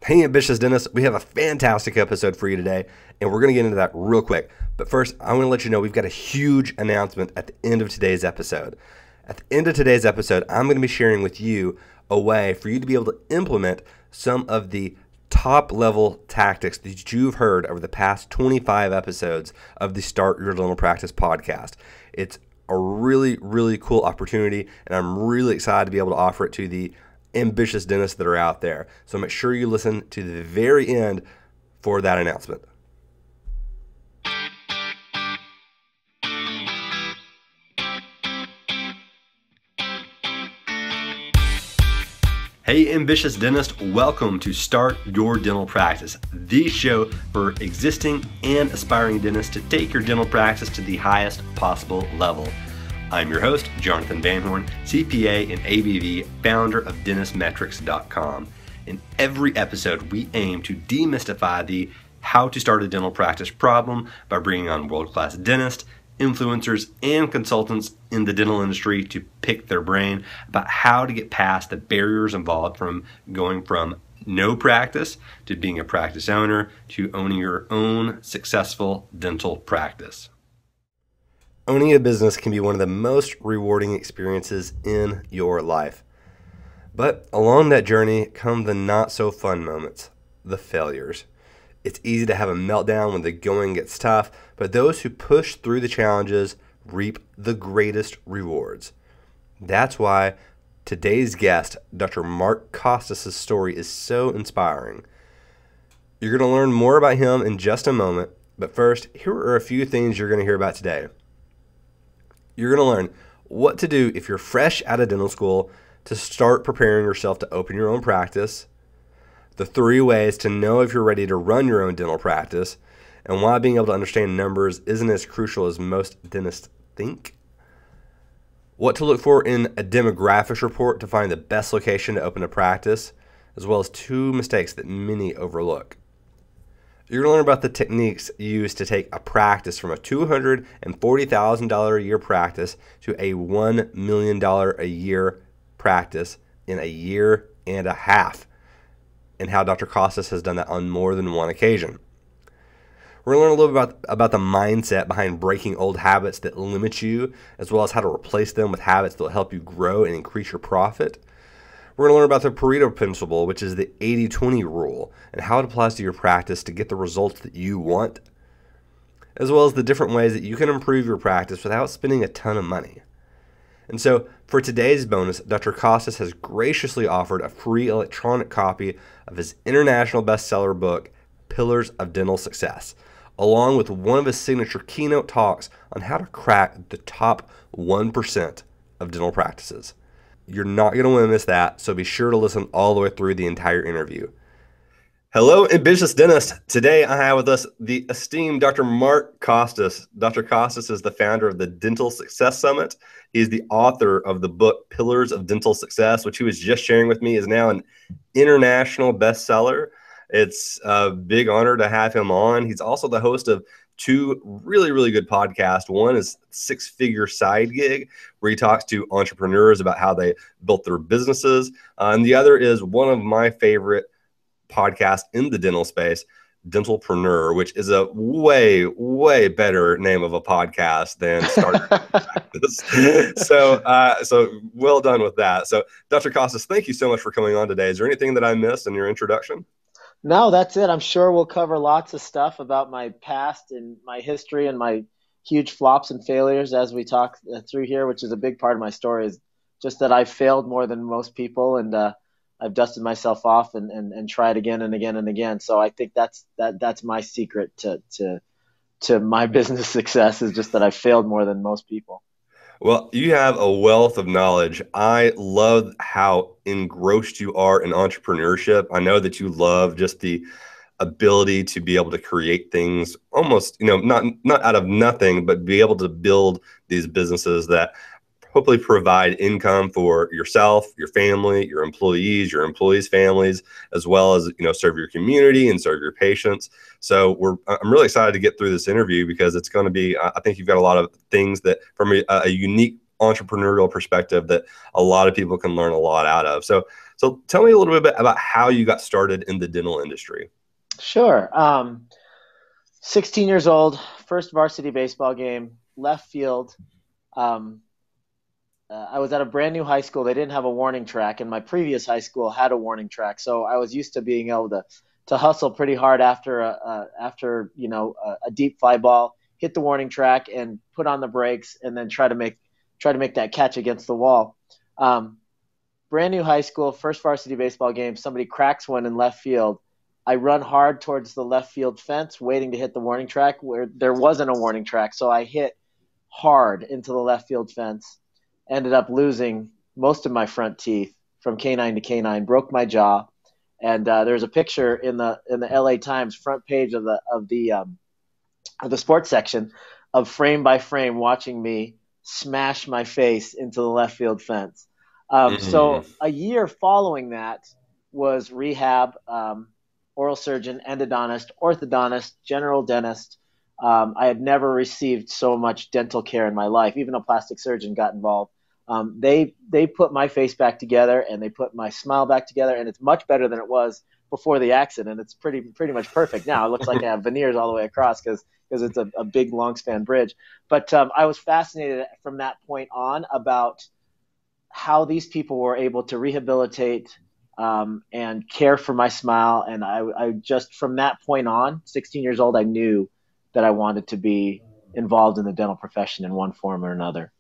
Hey, ambitious dentist, we have a fantastic episode for you today, and we're going to get into that real quick. But first, I want to let you know we've got a huge announcement at the end of today's episode. At the end of today's episode, I'm going to be sharing with you a way for you to be able to implement some of the top-level tactics that you've heard over the past 25 episodes of the Start Your Dental Practice podcast. It's a really, really cool opportunity, and I'm really excited to be able to offer it to the ambitious dentists that are out there. So make sure you listen to the very end for that announcement. Hey, ambitious dentist, welcome to Start Your Dental Practice, the show for existing and aspiring dentists to take your dental practice to the highest possible level. I'm your host, Jonathan Van Horn, CPA and ABV, founder of DentistMetrics.com. In every episode, we aim to demystify the how to start a dental practice problem by bringing on world-class dentists, influencers, and consultants in the dental industry to pick their brain about how to get past the barriers involved from going from no practice to being a practice owner to owning your own successful dental practice. Owning a business can be one of the most rewarding experiences in your life. But along that journey come the not so fun moments, the failures. It's easy to have a meltdown when the going gets tough, but those who push through the challenges reap the greatest rewards. That's why today's guest, Dr. Mark Costas' story is so inspiring. You're going to learn more about him in just a moment, but first, here are a few things you're going to hear about today. You're going to learn what to do if you're fresh out of dental school to start preparing yourself to open your own practice, the 3 ways to know if you're ready to run your own dental practice, and why being able to understand numbers isn't as crucial as most dentists think, what to look for in a demographics report to find the best location to open a practice, as well as 2 mistakes that many overlook. You're going to learn about the techniques used to take a practice from a $240,000 a year practice to a $1 million a year practice in a year and a half, and how Dr. Costas has done that on more than one occasion. We're going to learn a little bit about the mindset behind breaking old habits that limit you, as well as how to replace them with habits that will help you grow and increase your profit. We're going to learn about the Pareto Principle, which is the 80-20 rule, and how it applies to your practice to get the results that you want, as well as the different ways that you can improve your practice without spending a ton of money. And so, for today's bonus, Dr. Costas has graciously offered a free electronic copy of his international bestseller book, Pillars of Dental Success, along with one of his signature keynote talks on how to crack the top 1% of dental practices. You're not going to want to miss that, so be sure to listen all the way through the entire interview. Hello, ambitious dentist. Today I have with us the esteemed Dr. Mark Costas. Dr. Costas is the founder of the Dental Success Summit. He's the author of the book Pillars of Dental Success, which he was just sharing with me is now an international bestseller. It's a big honor to have him on. He's also the host of 2 really, really good podcasts. One is Six Figure Side Gig, where he talks to entrepreneurs about how they built their businesses. And the other is one of my favorite podcasts in the dental space, Dentalpreneur, which is a way, way better name of a podcast than Start Your Practice. So well done with that. So Dr. Costas, thank you so much for coming on today. Is there anything that I missed in your introduction? No, that's it. I'm sure we'll cover lots of stuff about my past and my history and my huge flops and failures as we talk through here, which is a big part of my story, is just that I've failed more than most people, and I've dusted myself off and tried again and again and again. So I think that's my secret to my business success, is just that I've failed more than most people. Well, you have a wealth of knowledge. I love how engrossed you are in entrepreneurship. I know that you love just the ability to be able to create things almost, not out of nothing, but be able to build these businesses that hopefully provide income for yourself, your family, your employees' families, as well as, serve your community and serve your patients. So I'm really excited to get through this interview because it's going to be, I think you've got a lot of things that from a unique entrepreneurial perspective that a lot of people can learn a lot out of. So tell me a little bit about how you got started in the dental industry. Sure. 16 years old, first varsity baseball game, left field. Um, I was at a brand new high school. They didn't have a warning track, and my previous high school had a warning track. So I was used to being able to hustle pretty hard after a deep fly ball, hit the warning track, and put on the brakes, and then try to make that catch against the wall. Brand new high school, first varsity baseball game. Somebody cracks one in left field. I run hard towards the left field fence, waiting to hit the warning track where there wasn't a warning track. So I hit hard into the left field fence. Ended up losing most of my front teeth from canine to canine, broke my jaw, and there's a picture in the LA Times front page of the sports section of frame by frame watching me smash my face into the left field fence. So a year following that was rehab, oral surgeon, endodontist, orthodontist, general dentist. I had never received so much dental care in my life. Even a plastic surgeon got involved. They put my face back together and they put my smile back together, and it's much better than it was before the accident. It's pretty much perfect now. It looks like I have veneers all the way across because it's a big long span bridge. But I was fascinated from that point on about how these people were able to rehabilitate and care for my smile. And I just, from that point on, 16 years old, I knew that I wanted to be involved in the dental profession in one form or another.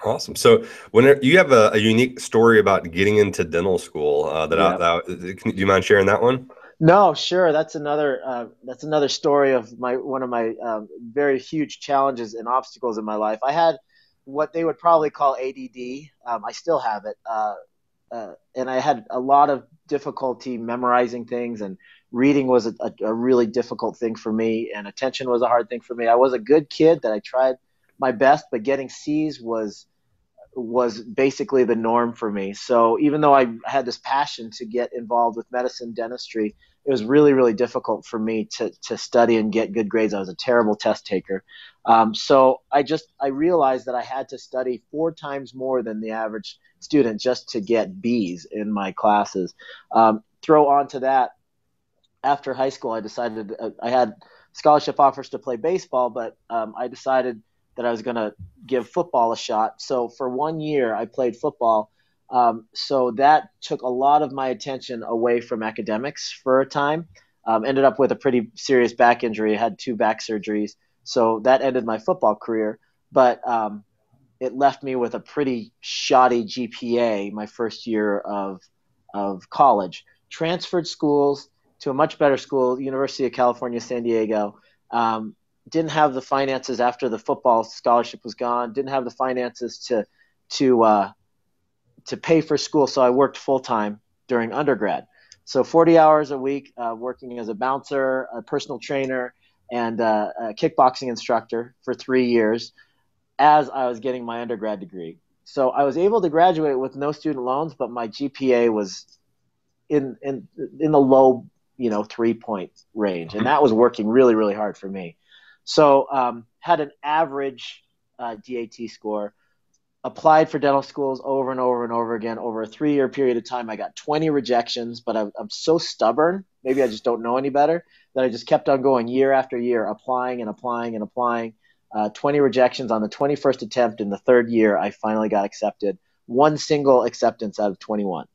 Awesome. So when you have a unique story about getting into dental school, do you mind sharing that one? No, sure. That's another story of one of my very huge challenges and obstacles in my life. I had what they would probably call ADD. I still have it. And I had a lot of difficulty memorizing things, and reading was a really difficult thing for me, and attention was a hard thing for me. I was a good kid that I tried my best, but getting C's was basically the norm for me. So even though I had this passion to get involved with medicine, dentistry, it was really, really difficult for me to study and get good grades. I was a terrible test taker. So I realized that I had to study 4 times more than the average student just to get B's in my classes. Throw on to that, after high school, I decided I had scholarship offers to play baseball, but I decided that I was going to give football a shot. So for 1 year, I played football. So that took a lot of my attention away from academics for a time. Ended up with a pretty serious back injury. I had 2 back surgeries. So that ended my football career. But it left me with a pretty shoddy GPA my first year of college. Transferred schools to a much better school, University of California, San Diego. Didn't have the finances after the football scholarship was gone. Didn't have the finances to pay for school, so I worked full time during undergrad. So 40 hours a week, working as a bouncer, a personal trainer, and a kickboxing instructor for 3 years as I was getting my undergrad degree. So I was able to graduate with no student loans, but my GPA was in the low 3-point range, and that was working really, really hard for me. So had an average DAT score, applied for dental schools over and over and over again. Over a 3-year period of time, I got 20 rejections, but I'm so stubborn, maybe I just don't know any better, that I just kept on going year after year, applying and applying and applying. 20 rejections on the 21st attempt. In the 3rd year, I finally got accepted. 1 single acceptance out of 21.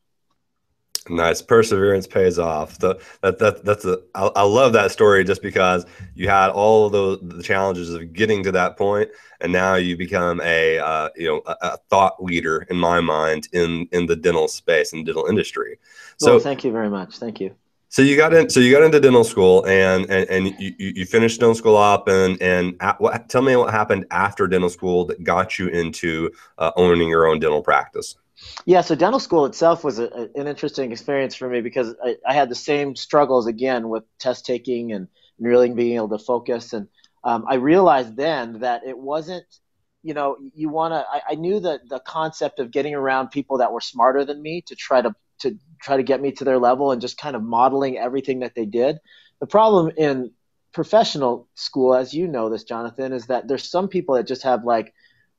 Nice. Perseverance pays off. I love that story just because you had all of the challenges of getting to that point, and now you become a thought leader in my mind in the dental space and dental industry. So well, thank you very much. Thank you. So you got into dental school and you finished dental school up tell me what happened after dental school that got you into owning your own dental practice. Yeah, so dental school itself was an interesting experience for me because I had the same struggles again with test taking and really being able to focus. And I realized then that it wasn't, I knew that the concept of getting around people that were smarter than me to try to get me to their level and just kind of modeling everything that they did. The problem in professional school, as you know this, Jonathan, is that there's some people that just have like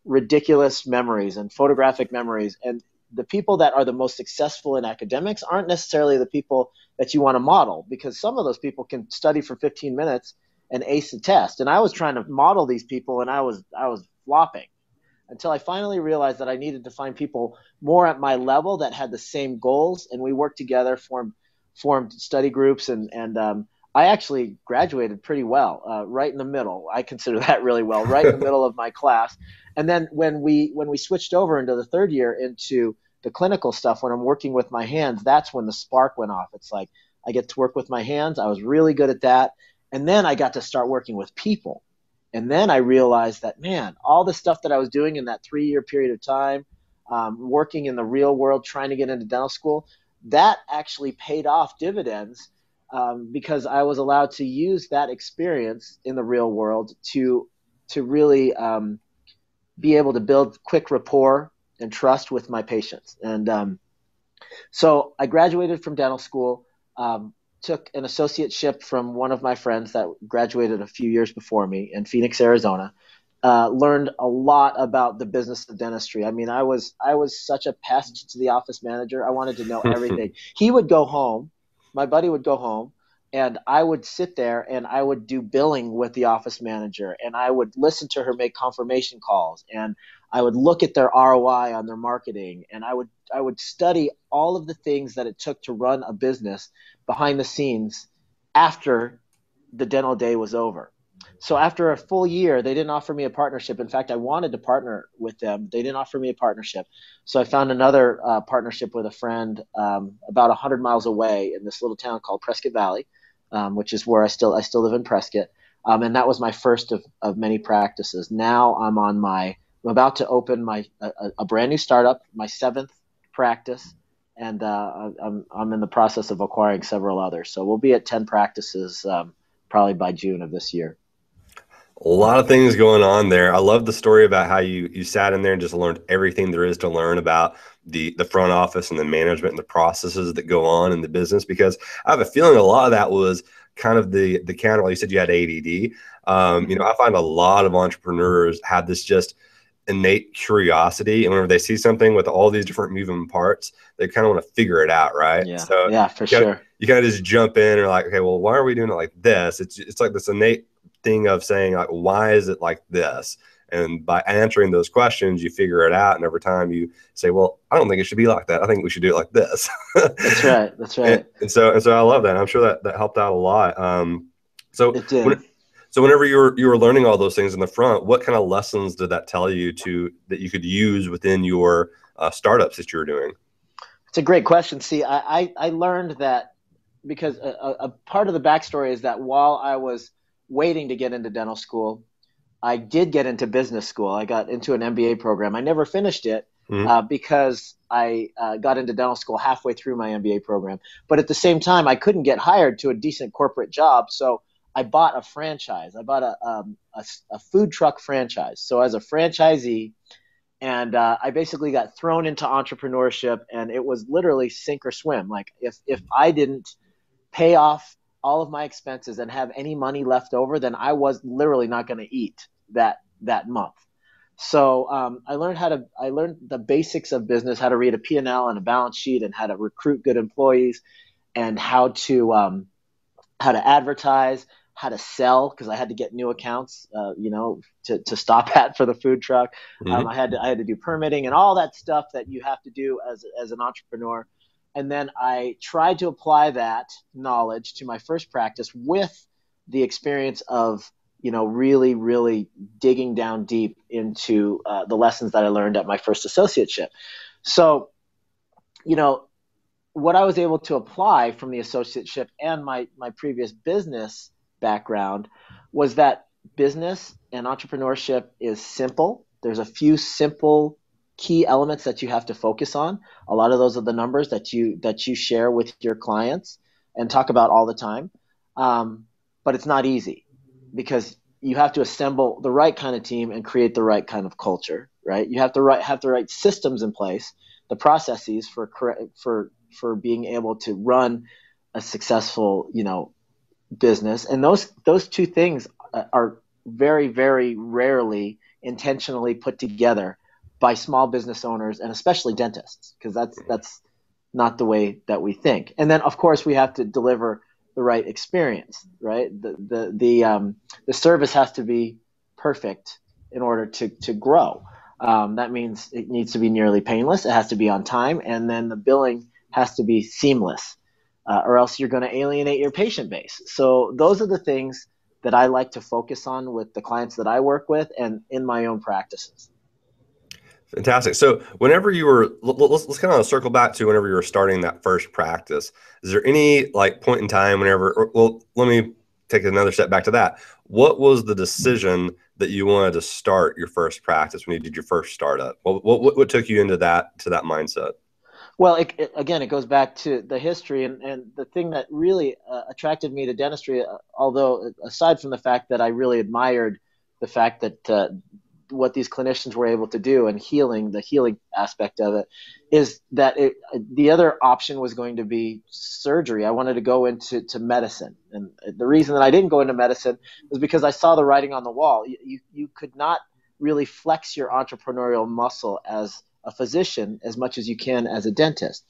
ridiculous memories and photographic memories. And the people that are the most successful in academics aren't necessarily the people that you want to model, because some of those people can study for 15 minutes and ace the test. And I was trying to model these people, and I was flopping, until I finally realized that I needed to find people more at my level that had the same goals. And we worked together, formed study groups, and I actually graduated pretty well, right in the middle. I consider that really well, right in the middle of my class. And then when we switched over into the third year into the clinical stuff, when I'm working with my hands, that's when the spark went off. It's like I get to work with my hands. I was really good at that. And then I got to start working with people. And then I realized that, man, all the stuff that I was doing in that 3-year period of time, working in the real world, trying to get into dental school, that actually paid off dividends, because I was allowed to use that experience in the real world to really be able to build quick rapport and trust with my patients. And so I graduated from dental school, took an associateship from one of my friends that graduated a few years before me in Phoenix, Arizona. Learned a lot about the business of dentistry. I mean, I was such a pest to the office manager. I wanted to know everything. He would go home, my buddy would go home, and I would sit there and I would do billing with the office manager, and I would listen to her make confirmation calls, and I would look at their ROI on their marketing, and I would study all of the things that it took to run a business behind the scenes after the dental day was over. So after a full year, they didn't offer me a partnership. In fact, I wanted to partner with them. They didn't offer me a partnership. So I found another partnership with a friend about 100 miles away in this little town called Prescott Valley, which is where I still live in Prescott. And that was my first of many practices. Now I'm about to open a brand new startup, my 7th practice. And I'm in the process of acquiring several others. So we'll be at 10 practices probably by June of this year. A lot of things going on there. I love the story about how you sat in there and just learned everything there is to learn about the front office and the management and the processes that go on in the business, because I have a feeling a lot of that was kind of the counter. Like you said, you had ADD. I find a lot of entrepreneurs have this just innate curiosity, and whenever they see something with all these different moving parts, they kind of want to figure it out, right? Yeah, so yeah, for sure. You kind of just jump in and like, okay, well, why are we doing it like this? It's like this innate thing of saying, like, why is it like this? And by answering those questions, you figure it out. And over time you say, well, I don't think it should be like that. I think we should do it like this. That's right. That's right. And so I love that. I'm sure that helped out a lot. So it did. So whenever you were learning all those things in the front, what kind of lessons did that tell you that you could use within your startups that you were doing? It's a great question. See, I learned that because a part of the backstory is that while I was waiting to get into dental school, I did get into business school. I got into an MBA program. I never finished it because I got into dental school halfway through my MBA program. But at the same time, I couldn't get hired to a decent corporate job. So I bought a franchise. I bought a food truck franchise. So as a franchisee, and I basically got thrown into entrepreneurship, and it was literally sink or swim. Like if I didn't pay off all of my expenses and have any money left over, then I was literally not going to eat that month. So I learned the basics of business, how to read a P&L and a balance sheet, and how to recruit good employees, and how to advertise, how to sell, because I had to get new accounts, to stop at for the food truck. I had to do permitting and all that stuff that you have to do as an entrepreneur. And then I tried to apply that knowledge to my first practice with the experience of, really, really digging down deep into the lessons that I learned at my first associateship. So, what I was able to apply from the associateship and my previous business background was that business and entrepreneurship is simple. There's a few simple key elements that you have to focus on. A lot of those are the numbers that you share with your clients and talk about all the time. But it's not easy, because you have to assemble the right kind of team and create the right kind of culture, right? You have to have the right systems in place, the processes for being able to run a successful, business. And those two things are very, very rarely intentionally put together by small business owners and especially dentists, because that's not the way that we think. And then, of course, we have to deliver the right experience, right? The service has to be perfect in order to grow. That means it needs to be nearly painless. It has to be on time, and then the billing has to be seamless, or else you're going to alienate your patient base. So those are the things that I like to focus on with the clients that I work with and in my own practices. Fantastic. So whenever you were, let's kind of circle back to whenever you were starting that first practice. Is there any like point in time well, let me take another step back to that. What was the decision that you wanted to start your first practice when you did your first startup? What took you into that mindset? Well, again, it goes back to the history and the thing that really attracted me to dentistry, although aside from the fact that I really admired the fact that what these clinicians were able to do and the healing aspect of it, is that the other option was going to be surgery. I wanted to go into medicine. And the reason that I didn't go into medicine was because I saw the writing on the wall. You could not really flex your entrepreneurial muscle as a physician as much as you can as a dentist.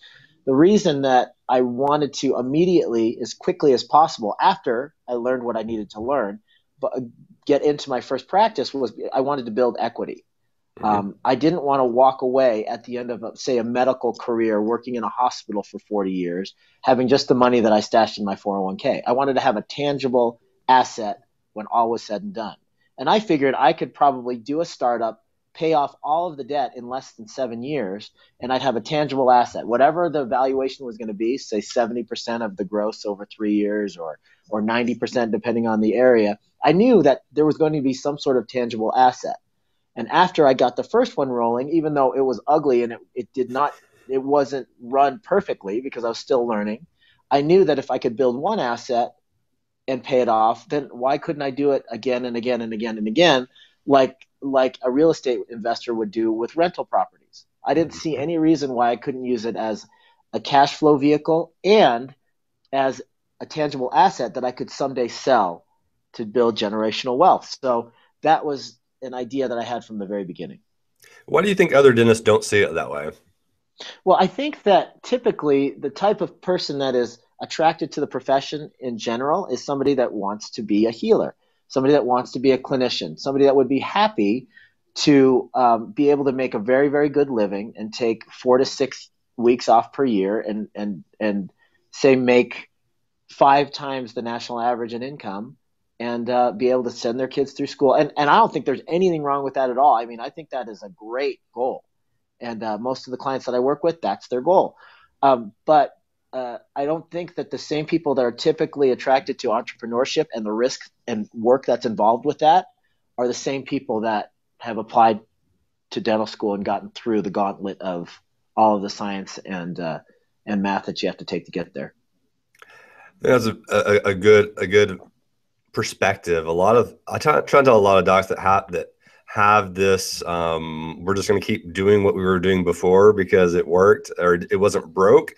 The reason that I wanted to immediately, as quickly as possible, after I learned what I needed to but get into my first practice, was I wanted to build equity. I didn't want to walk away at the end of, say, a medical career working in a hospital for 40 years, having just the money that I stashed in my 401k. I wanted to have a tangible asset when all was said and done. And I figured I could probably do a startup, pay off all of the debt in less than 7 years, and I'd have a tangible asset. Whatever the valuation was going to be, say 70% of the gross over 3 years or 90% depending on the area, I knew that there was going to be some sort of tangible asset. And after I got the first one rolling, even though it was ugly and it wasn't run perfectly because I was still learning, I knew that if I could build one asset and pay it off, then why couldn't I do it again and again and again and again, like a real estate investor would do with rental properties? I didn't see any reason why I couldn't use it as a cash flow vehicle and as a tangible asset that I could someday sell to build generational wealth. So that was an idea that I had from the very beginning. Why do you think other dentists don't see it that way? Well, I think that typically the type of person that is attracted to the profession in general is somebody that wants to be a healer, somebody that wants to be a clinician, somebody that would be happy to be able to make a very, very good living and take 4 to 6 weeks off per year and say make 5 times the national average in income and be able to send their kids through school. And I don't think there's anything wrong with that at all. I mean, I think that is a great goal. And most of the clients that I work with, that's their goal. But I don't think that the same people that are typically attracted to entrepreneurship and the risk and work that's involved with that are the same people that have applied to dental school and gotten through the gauntlet of all of the science and math that you have to take to get there. That's a good perspective. I try to tell a lot of docs that have this, we're just going to keep doing what we were doing before because it worked or it wasn't broke.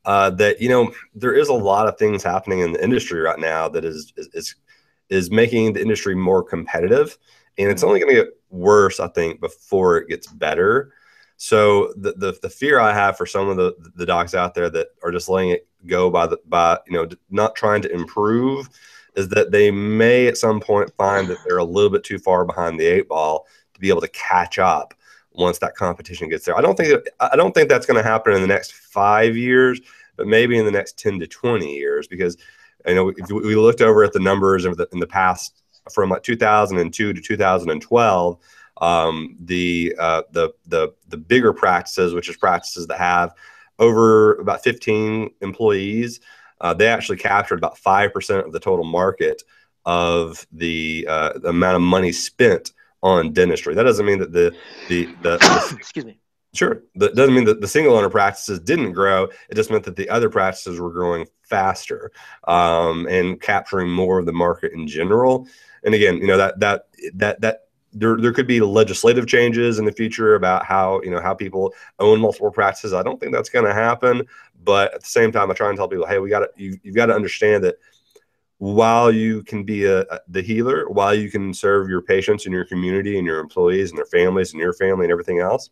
That, there is a lot of things happening in the industry right now that is making the industry more competitive, and it's only going to get worse, I think, before it gets better. So the fear I have for some of the docs out there that are just letting it go by not trying to improve is that they may at some point find that they're a little bit too far behind the 8 ball to be able to catch up once that competition gets there. I don't think that's going to happen in the next 5 years, but maybe in the next 10 to 20 years, because if we looked over at the numbers in the past from like 2002 to 2012, the bigger practices, which is practices that have over about 15 employees, they actually captured about 5% of the total market of the amount of money spent on dentistry. That doesn't mean that the excuse me. Sure. That doesn't mean that the single owner practices didn't grow. It just meant that the other practices were growing faster and capturing more of the market in general. And again, that there could be legislative changes in the future about how people own multiple practices. I don't think that's going to happen. But at the same time, I try and tell people, hey, you've got to understand that while you can be the healer, while you can serve your patients and your community and your employees and their families and your family and everything else,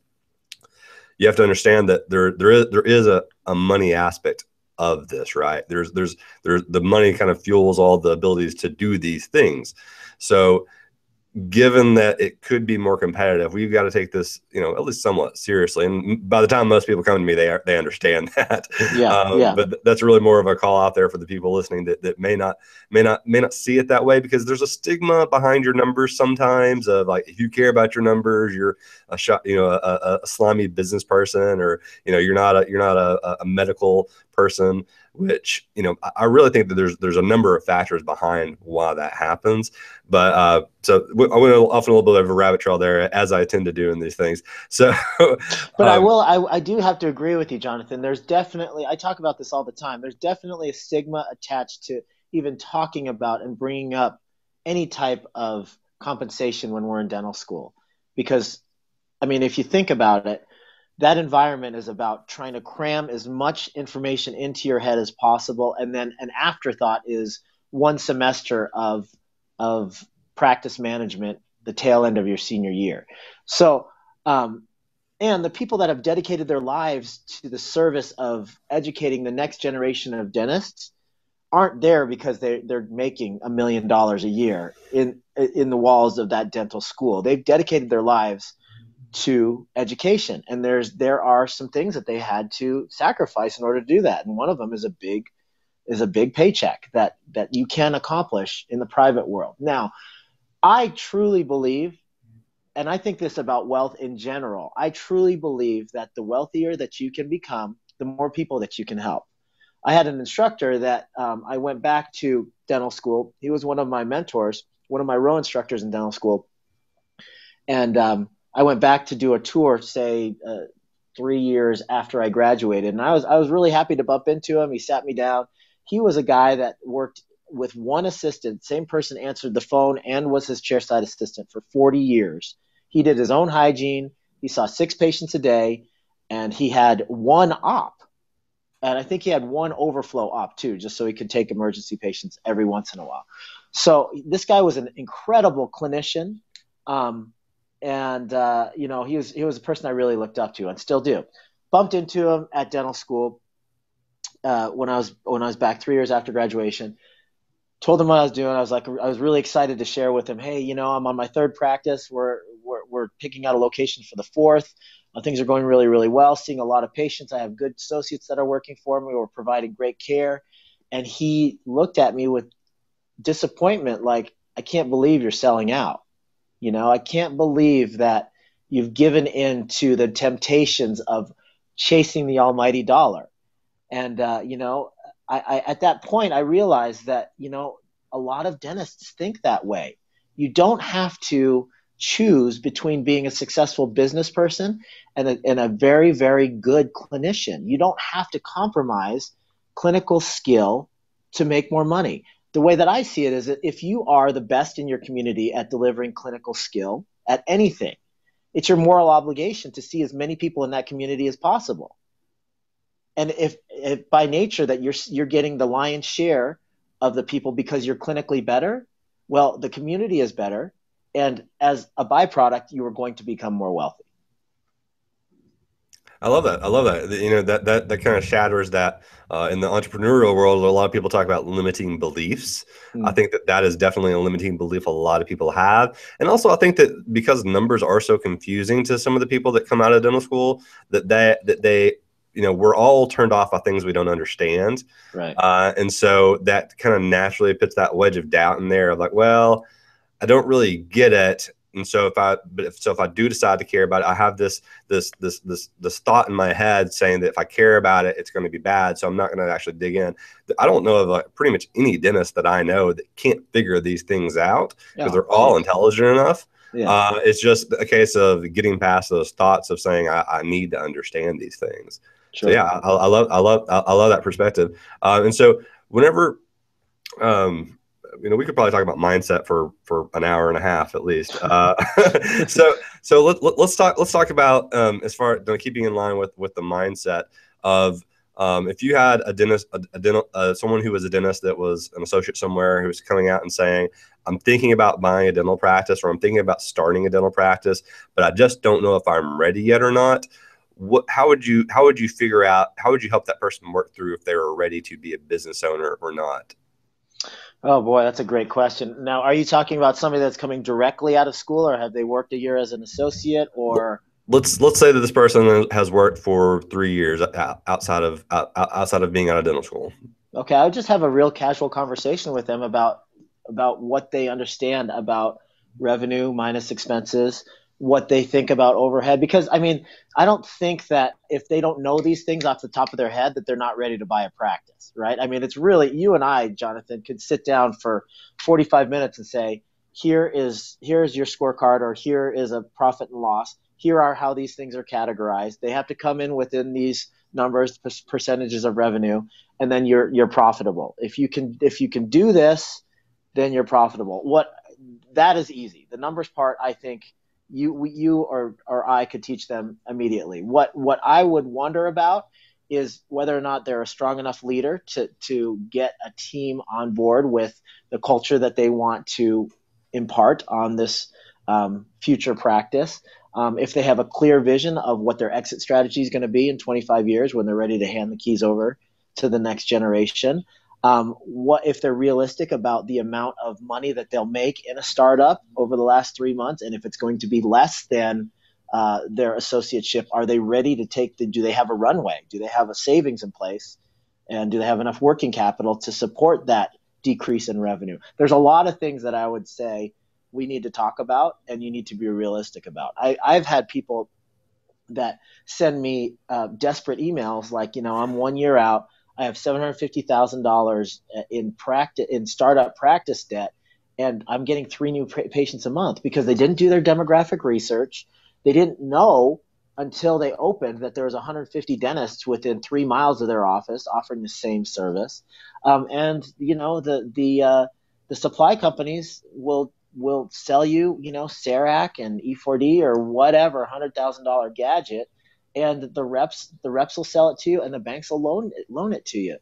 you have to understand that there is a money aspect of this, right? There's the money kind of fuels all the abilities to do these things. So given that it could be more competitive, we've got to take this, at least somewhat seriously. And by the time most people come to me, they understand that. Yeah. But that's really more of a call out there for the people listening that may not see it that way, because there's a stigma behind your numbers sometimes of like, if you care about your numbers, you're a slimy business person, or you're not a medical person. Which I really think that there's a number of factors behind why that happens. But so I went off on a little bit of a rabbit trail there, as I tend to do in these things. So, but I do have to agree with you, Jonathan. There's definitely, I talk about this all the time. There's definitely a stigma attached to even talking about and bringing up any type of compensation when we're in dental school, because I mean, if you think about it, that environment is about trying to cram as much information into your head as possible. And then an afterthought is one semester of practice management, the tail end of your senior year. So, and the people that have dedicated their lives to the service of educating the next generation of dentists aren't there because they're making $1 million a year in the walls of that dental school. They've dedicated their lives to education, and there are some things that they had to sacrifice in order to do that, and one of them is a big paycheck that you can accomplish in the private world. Now, I truly believe, and I think this about wealth in general, I truly believe that the wealthier that you can become, the more people that you can help. I had an instructor that I went back to dental school. He was one of my mentors, one of my row instructors in dental school, and I went back to do a tour, say 3 years after I graduated, and I was really happy to bump into him. He sat me down. He was a guy that worked with one assistant. Same person answered the phone and was his chairside assistant for 40 years. He did his own hygiene. He saw 6 patients a day, and he had one op. And I think he had one overflow op too, just so he could take emergency patients every once in a while. So this guy was an incredible clinician. And he was a person I really looked up to and still do. Bumped into him at dental school when I was back 3 years after graduation. Told him what I was doing. I was really excited to share with him. Hey, I'm on my 3rd practice. We're picking out a location for the 4th. Things are going really, really well. Seeing a lot of patients. I have good associates that are working for me. We're providing great care. And he looked at me with disappointment, like, I can't believe you're selling out. I can't believe that you've given in to the temptations of chasing the almighty dollar. And, I at that point, I realized that, a lot of dentists think that way. You don't have to choose between being a successful business person and a very, very good clinician. You don't have to compromise clinical skill to make more money. The way that I see it is that if you are the best in your community at delivering clinical skill at anything, it's your moral obligation to see as many people in that community as possible. And if by nature that you're getting the lion's share of the people because you're clinically better, well, the community is better. And as a byproduct, you are going to become more wealthy. I love that. I love that. That kind of shatters that in the entrepreneurial world. A lot of people talk about limiting beliefs. I think that is definitely a limiting belief a lot of people have. And also, I think that because numbers are so confusing to some of the people that come out of dental school, that they we're all turned off by things we don't understand. Right. And so that kind of naturally puts that wedge of doubt in there of like, well, I don't really get it. And so if I do decide to care about it, I have this thought in my head saying that if I care about it, it's going to be bad. So I'm not going to actually dig in. I don't know of pretty much any dentist that I know that can't figure these things out because they're all intelligent enough. Yeah. It's just a case of getting past those thoughts of saying I need to understand these things. Sure. So yeah, I love that perspective. And so whenever we could probably talk about mindset for an hour and a half at least. So let's talk about as far keeping in line with the mindset of If you had a dentist, someone who was a dentist that was an associate somewhere who was coming out and saying, I'm thinking about buying a dental practice, or I'm thinking about starting a dental practice, but I just don't know if I'm ready yet or not. How would you figure out, how would you help that person work through if they were ready to be a business owner or not? Oh boy, that's a great question. Now, are you talking about somebody that's coming directly out of school, or have they worked a year as an associate, or? Let's say that this person has worked for 3 years outside of being out of dental school. Okay, I would just have a real casual conversation with them about what they understand about revenue minus expenses, what they think about overhead. Because I mean, I don't think that if they don't know these things off the top of their head, that they're not ready to buy a practice, right? I mean, it's really, you and I, Jonathan, could sit down for 45 minutes and say, here's your scorecard, or here is a profit and loss. Here are how these things are categorized. They have to come in within these numbers, percentages of revenue, and then you're profitable. If you can do this, then you're profitable. What That is easy. The numbers part, I think you or I could teach them immediately. What I would wonder about is whether or not they're a strong enough leader to get a team on board with the culture that they want to impart on this future practice. If they have a clear vision of what their exit strategy is going to be in 25 years when they're ready to hand the keys over to the next generation. What if they're realistic about the amount of money that they'll make in a startup over the last 3 months, and if it's going to be less than their associateship? Are they ready to do they have a runway? Do they have a savings in place? And do they have enough working capital to support that decrease in revenue? There's a lot of things that I would say we need to talk about, and you need to be realistic about. I've had people that send me desperate emails like, I'm 1 year out. I have $750,000 in startup practice debt, and I'm getting 3 new patients a month because they didn't do their demographic research. They didn't know until they opened that there was 150 dentists within 3 miles of their office offering the same service. And the supply companies will sell you, Cerac and E4D or whatever $100,000 gadget, and the reps will sell it to you, and the banks will loan it to you.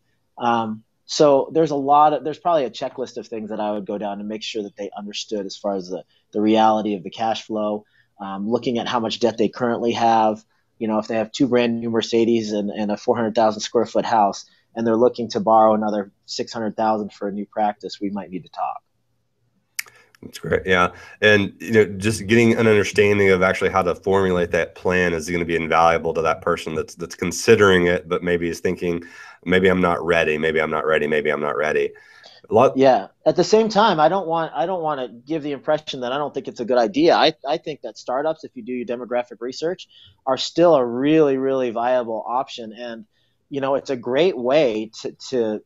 So there's probably a checklist of things that I would go down to make sure that they understood as far as the reality of the cash flow, looking at how much debt they currently have. If they have 2 brand new Mercedes and a 400,000 square foot house, and they're looking to borrow another 600,000 for a new practice, we might need to talk. That's great. Yeah. And, just getting an understanding of actually how to formulate that plan is going to be invaluable to that person that's considering it, but maybe is thinking, maybe I'm not ready. Maybe I'm not ready. Maybe I'm not ready. Yeah. At the same time, I don't want to give the impression that I don't think it's a good idea. I think that startups, if you do your demographic research, are still a really, really viable option. And, it's a great way to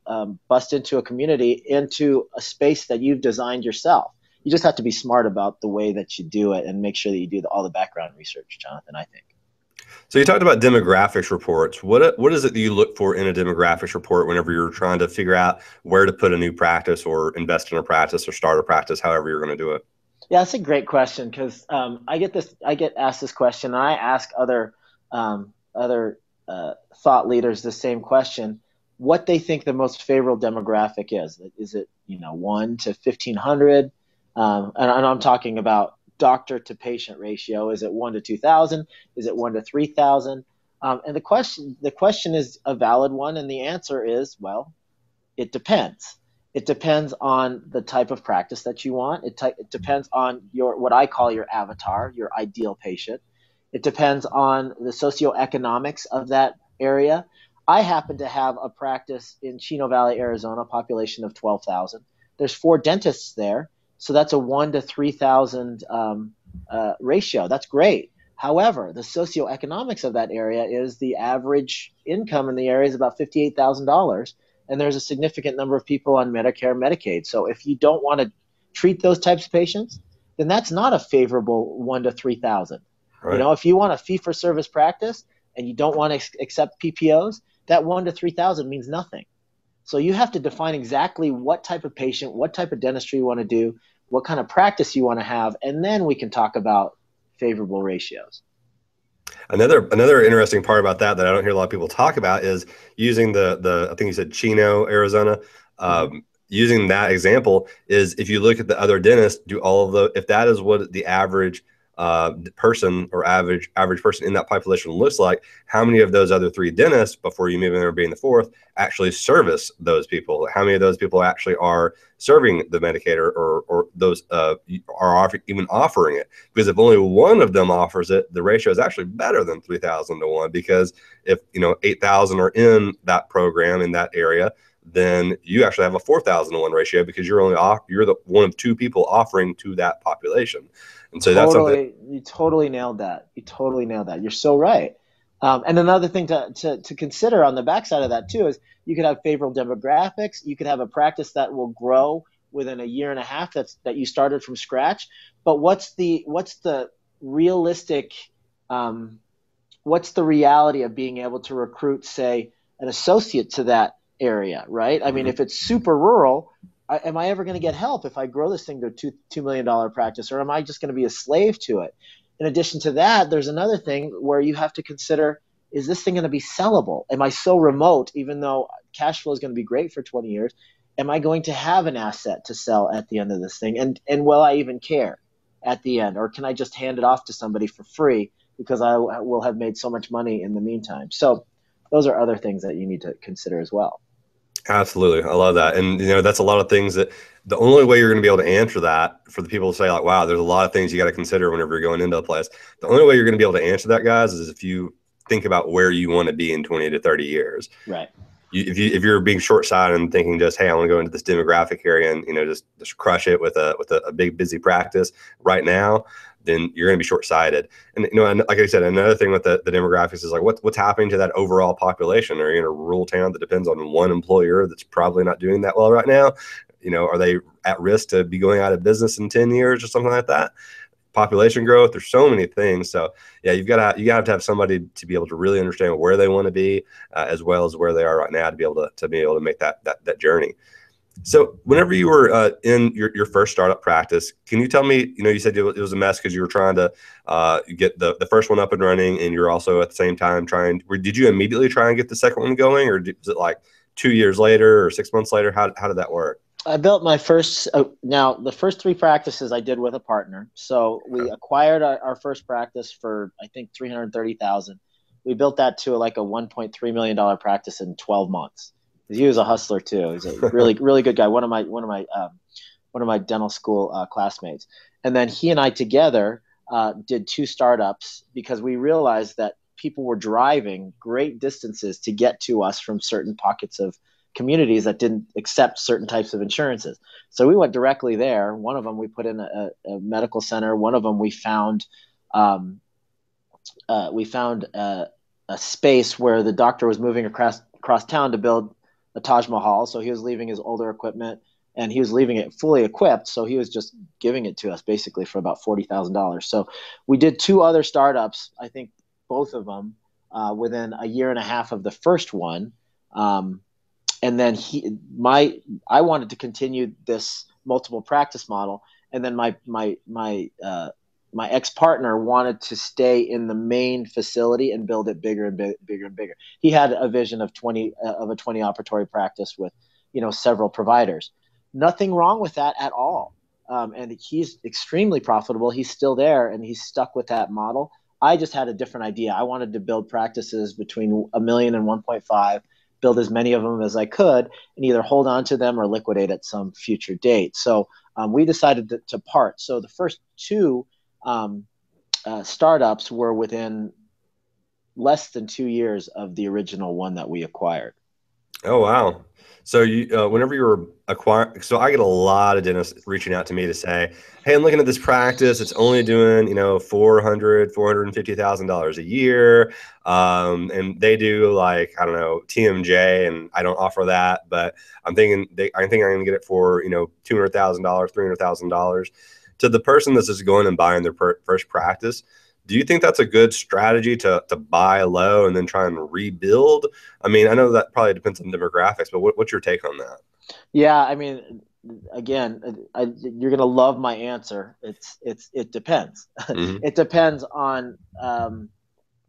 bust into a community, into a space that you've designed yourself. You just have to be smart about the way that you do it and make sure that you do all the background research, Jonathan, I think. So you talked about demographics reports. What is it that you look for in a demographics report whenever you're trying to figure out where to put a new practice or invest in a practice or start a practice, however you're going to do it? Yeah, that's a great question, because I get asked this question, and I ask other thought leaders the same question: what they think the most favorable demographic is. Is it 1 to 1,500? And I'm talking about doctor to patient ratio. Is it 1 to 2,000? Is it 1 to 3,000? And the question is a valid one, and the answer is, well, it depends. It depends on the type of practice that you want. It depends on what I call your avatar, your ideal patient. It depends on the socioeconomics of that area. I happen to have a practice in Chino Valley, Arizona, population of 12,000. There's 4 dentists there. So that's a 1 to 3,000 ratio. That's great. However, the socioeconomics of that area is the average income in the area is about $58,000, and there's a significant number of people on Medicare and Medicaid. So if you don't want to treat those types of patients, then that's not a favorable 1 to 3,000. Right. If you want a fee-for-service practice and you don't want to accept PPOs, that 1 to 3,000 means nothing. So you have to define exactly what type of patient, what type of dentistry you want to do, what kind of practice you want to have, and then we can talk about favorable ratios. Another interesting part about that I don't hear a lot of people talk about is using the I think you said Chino, Arizona. Hmm. Using that example is if you look at the other dentists, do all of the if that is what the average person or average person in that population looks like, how many of those other three dentists before you move in there being the fourth actually service those people? How many of those people actually are serving the Medicaid or those even offering it? Because if only one of them offers it, the ratio is actually better than 3,000 to 1. Because if 8,000 are in that program in that area, then you actually have a 4,000 to 1 ratio because you're the one of two people offering to that population. And so that's something. Totally, you totally nailed that. You totally nailed that. You're so right. And another thing to consider on the backside of that too is you could have favorable demographics. You could have a practice that will grow within a year and a half that you started from scratch. But what's the realistic um, what's the reality of being able to recruit, say, an associate to that area, right? I mean, Mhm. if it's super rural, am I ever going to get help if I grow this thing to a $2 million practice, or am I just going to be a slave to it? In addition to that, there's another thing where you have to consider, is this thing going to be sellable? Am I so remote, even though cash flow is going to be great for 20 years? Am I going to have an asset to sell at the end of this thing? And will I even care at the end? Or can I just hand it off to somebody for free because I will have made so much money in the meantime? So those are other things that you need to consider as well. Absolutely. I love that. And that's a lot of things that the only way you're going to be able to answer that for the people to say like, wow, there's a lot of things you got to consider whenever you're going into a place. The only way you're going to be able to answer that, guys, is if you think about where you want to be in 20 to 30 years. Right. If you're being short-sighted and thinking just, hey, I want to go into this demographic area and just crush it with a big busy practice right now, then you're going to be short-sighted. And like I said, another thing with the demographics is like what's happening to that overall population. Are you in a rural town that depends on one employer that's probably not doing that well right now? Are they at risk to be going out of business in 10 years or something like that? Population growth. There's so many things. So yeah, you got to have somebody to be able to really understand where they want to be, as well as where they are right now to be able to make that journey. So whenever you were in your first startup practice, can you tell me, you said it was a mess because you were trying to get the first one up and running, and you're also at the same time did you immediately try and get the second one going, or was it like 2 years later or 6 months later? How did that work? I built my first, now the first three practices I did with a partner. So we Okay. acquired our first practice for, I think, 330,000. We built that to like a $1.3 million practice in 12 months. He was a hustler too. He's a really, really good guy. One of my dental school classmates. And then he and I together did two startups because we realized that people were driving great distances to get to us from certain pockets of communities that didn't accept certain types of insurances. So we went directly there. One of them we put in a medical center. One of them we found a space where the doctor was moving across town to build a Taj Mahal. So he was leaving his older equipment and he was leaving it fully equipped. So he was just giving it to us basically for about $40,000. So we did two other startups, I think both of them within a year and a half of the first one. And then I wanted to continue this multiple practice model, and then my ex partner wanted to stay in the main facility and build it bigger and bigger and bigger. He had a vision of a 20 operatory practice with several providers. Nothing wrong with that at all. And he's extremely profitable. He's still there and he's stuck with that model. I just had a different idea. I wanted to build practices between a million and 1.5, build as many of them as I could, and either hold on to them or liquidate at some future date. So we decided to part. So the first two um, startups were within less than 2 years of the original one that we acquired. Oh wow! So whenever you were acquiring, so I get a lot of dentists reaching out to me to say, "Hey, I'm looking at this practice. It's only doing 450,000 dollars a year, and they do like I don't know TMJ, and I don't offer that, but I think I'm gonna get it for $200,000, $300,000." To the person that's just going and buying their first practice, do you think that's a good strategy to buy low and then try and rebuild? I mean, I know that probably depends on demographics, but what's your take on that? Yeah, I mean, again, you're gonna love my answer. It depends. Hmm. It depends on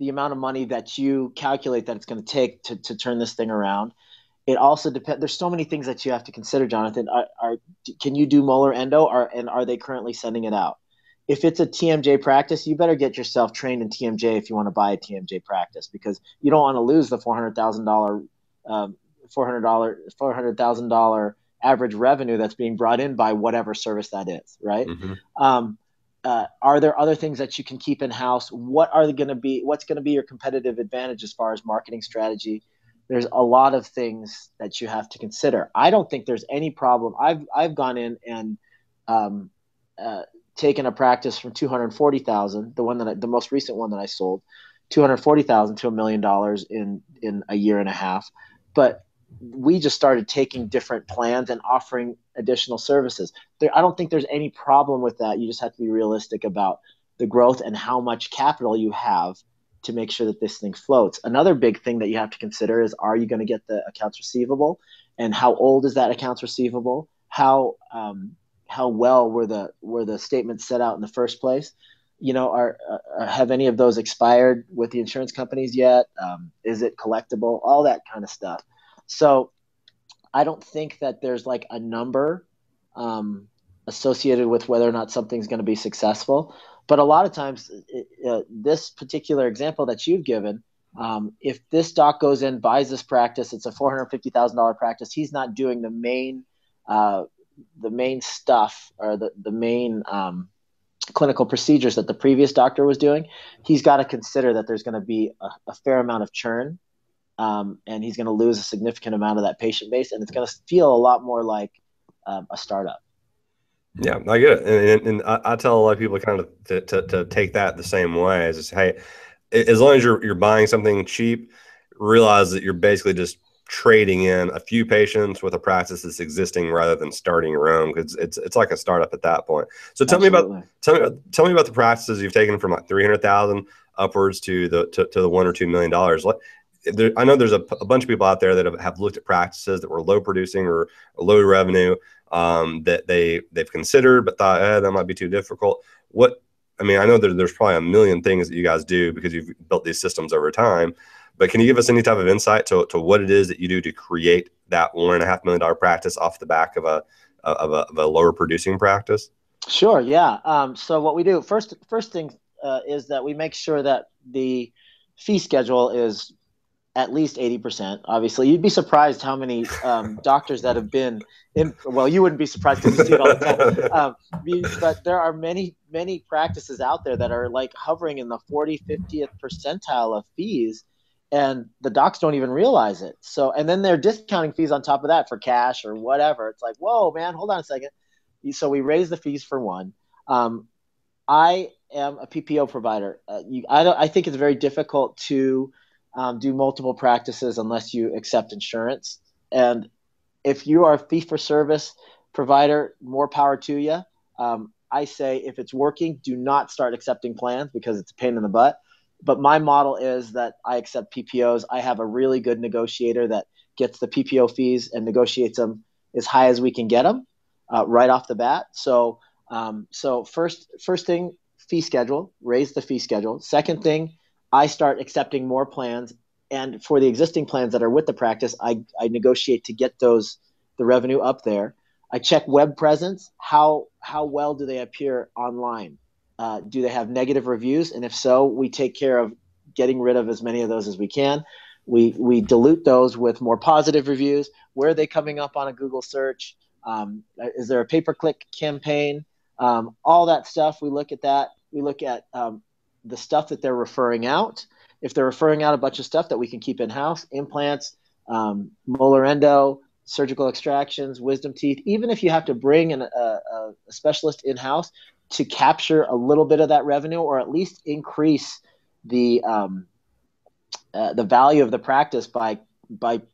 the amount of money that you calculate that it's going to take to turn this thing around. It also depends. There's so many things that you have to consider, Jonathan. Can you do molar endo, and are they currently sending it out? If it's a TMJ practice, you better get yourself trained in TMJ if you want to buy a TMJ practice, because you don't want to lose the $400,000 average revenue that's being brought in by whatever service that is, right? Are there other things that you can keep in house? What's going to be your competitive advantage as far as marketing strategy? There's a lot of things that you have to consider. I don't think there's any problem. I've gone in and taken a practice from $240,000, the most recent one that I sold, $240,000 to $1 million in a year and a half. But we just started taking different plans and offering additional services. I don't think there's any problem with that. You just have to be realistic about the growth and how much capital you have to make sure that this thing floats. Another big thing that you have to consider is, are you going to get the accounts receivable, and how old is that accounts receivable? How well were the statements set out in the first place? Have any of those expired with the insurance companies yet? Is it collectible? All that kind of stuff. So I don't think that there's like a number associated with whether or not something's going to be successful. But a lot of times, this particular example that you've given, if this doc goes in, buys this practice, it's a $450,000 practice. He's not doing the main stuff, or the main clinical procedures that the previous doctor was doing. He's got to consider that there's going to be a fair amount of churn, and he's going to lose a significant amount of that patient base, and it's going to feel a lot more like a startup. Yeah, I get it. And I tell a lot of people kind of to take that the same way, as, hey, as long as you're buying something cheap, realize that you're basically just trading in a few patients with a practice that's existing rather than starting your own, because it's like a startup at that point. So tell me about the practices you've taken from like 300,000 upwards to the $1 or $2 million. I know there's a bunch of people out there that have looked at practices that were low producing or low revenue, that they've considered but thought, that might be too difficult. I know there's probably a million things that you guys do because you've built these systems over time, but can you give us any type of insight to what it is that you do to create that $1.5 million practice off the back of a lower producing practice? Sure. Yeah. So what we do first thing is that we make sure that the fee schedule is at least 80%. Obviously, you'd be surprised how many doctors that have been in. Well, you wouldn't be surprised because you see it all the time. But there are many practices out there that are like hovering in the 40, 50th percentile of fees, and the docs don't even realize it. So, and then they're discounting fees on top of that for cash or whatever. It's like, whoa, man, hold on a second. So we raise the fees for one. I am a PPO provider. I think it's very difficult to do multiple practices unless you accept insurance. And if you are a fee-for-service provider, more power to you. I say if it's working, do not start accepting plans because it's a pain in the butt. But my model is that I accept PPOs. I have a really good negotiator that gets the PPO fees and negotiates them as high as we can get them right off the bat. So first thing, fee schedule, raise the fee schedule. Second thing, I start accepting more plans, and for the existing plans that are with the practice, I negotiate to get the revenue up there. I check web presence. How well do they appear online? Do they have negative reviews? And if so, we take care of getting rid of as many of those as we can. We dilute those with more positive reviews. Where are they coming up on a Google search? Is there a pay-per-click campaign? All that stuff, we look at that. We look at the stuff that they're referring out. If they're referring out a bunch of stuff that we can keep in-house, implants, molar endo, surgical extractions, wisdom teeth, even if you have to bring a specialist in-house to capture a little bit of that revenue, or at least increase the value of the practice by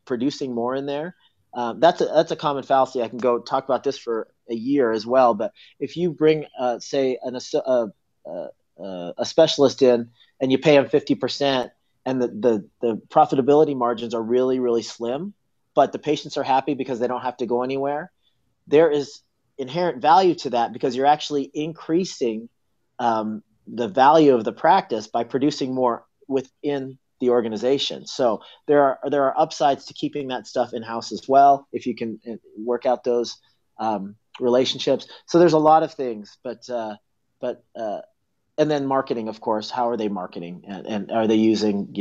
producing more in there. That's a common fallacy. I can go talk about this for a year as well. But if you bring, say, a specialist in and you pay them 50%, and the profitability margins are really, really slim, but the patients are happy because they don't have to go anywhere, there is inherent value to that because you're actually increasing the value of the practice by producing more within the organization. So there are upsides to keeping that stuff in-house as well, if you can work out those relationships. So there's a lot of things, but and then marketing, of course. How are they marketing, and are they using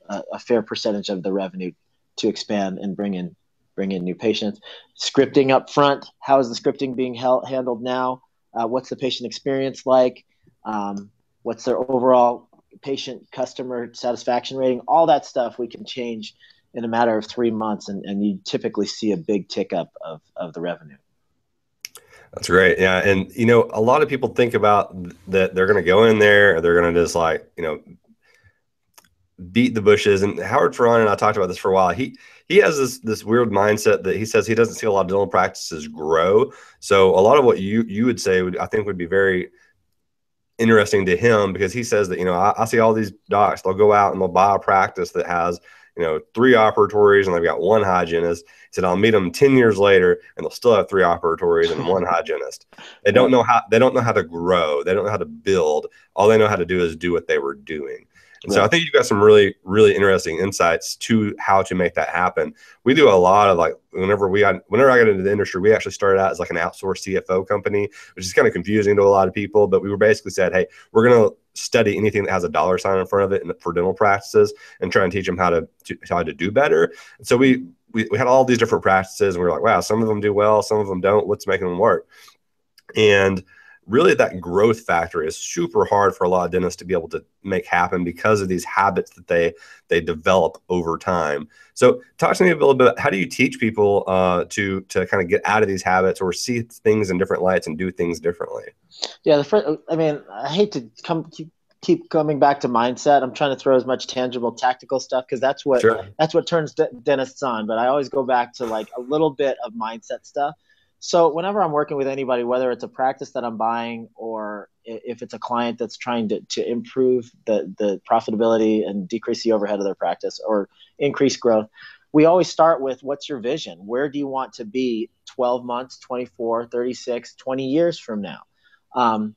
a fair percentage of the revenue to expand and bring in new patients? Scripting up front. How is the scripting being handled now? What's the patient experience like? What's their overall patient customer satisfaction rating? All that stuff we can change in a matter of 3 months, and you typically see a big tick up of the revenue. That's great. Yeah. And, a lot of people think about that they're going to go in there, they're going to just beat the bushes. And Howard Ferrand and I talked about this for a while. He has this weird mindset that he says he doesn't see a lot of dental practices grow. So a lot of what you would say I think would be very interesting to him, because he says that, I see all these docs, they'll go out and they'll buy a practice that has, 3 operatories and they've got 1 hygienist. He said, I'll meet them 10 years later and they'll still have 3 operatories and 1 hygienist. They don't know how to grow. They don't know how to build. All they know how to do is do what they were doing. And so I think you've got some really, really interesting insights to how to make that happen. We do a lot of whenever I got into the industry, we actually started out as an outsourced CFO company, which is kind of confusing to a lot of people, but we were basically said, hey, we're going to study anything that has a dollar sign in front of it for dental practices and try and teach them how to do better. And so we had all these different practices, and we were like, wow, some of them do well, some of them don't. What's making them work? And really, that growth factor is super hard for a lot of dentists to be able to make happen because of these habits that they develop over time. So talk to me a little bit. How do you teach people to kind of get out of these habits or see things in different lights and do things differently? Yeah, I hate to keep coming back to mindset. I'm trying to throw as much tangible, tactical stuff because that's what turns dentists on. But I always go back to a little bit of mindset stuff. So whenever I'm working with anybody, whether it's a practice that I'm buying or if it's a client that's trying to improve the profitability and decrease the overhead of their practice or increase growth, we always start with, what's your vision? Where do you want to be 12 months, 24, 36, 20 years from now? And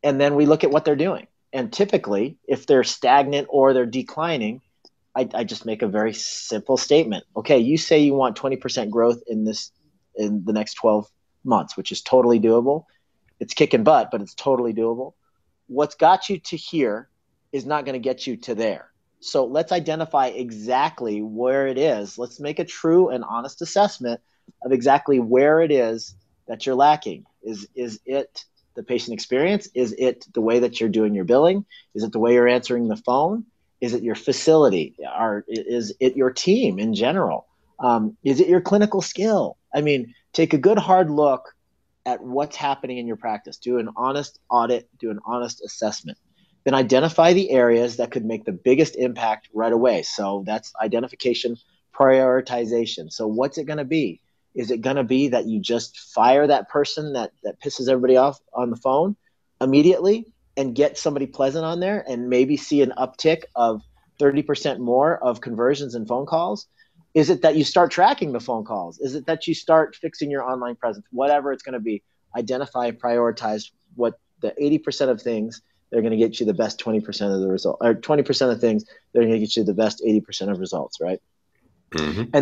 then we look at what they're doing. And typically, if they're stagnant or they're declining, I just make a very simple statement. Okay, you say you want 20% growth in the next 12 months, which is totally doable. It's kicking butt, but it's totally doable. What's got you to here is not going to get you to there. So let's identify exactly where it is. Let's make a true and honest assessment of exactly where it is that you're lacking. Is it the patient experience? Is it the way that you're doing your billing? Is it the way you're answering the phone? Is it your facility? Is it your team in general? Is it your clinical skill? I mean, take a good hard look at what's happening in your practice. Do an honest audit, do an honest assessment. Then identify the areas that could make the biggest impact right away. So that's identification, prioritization. So what's it going to be? Is it going to be that you just fire that person that pisses everybody off on the phone immediately and get somebody pleasant on there and maybe see an uptick of 30% more of conversions and phone calls? Is it that you start tracking the phone calls? Is it that you start fixing your online presence? Whatever it's going to be, identify, prioritize what the 80% of things that are going to get you the best 20% of the result, or 20% of things that are going to get you the best 80% of results, right? Mm-hmm.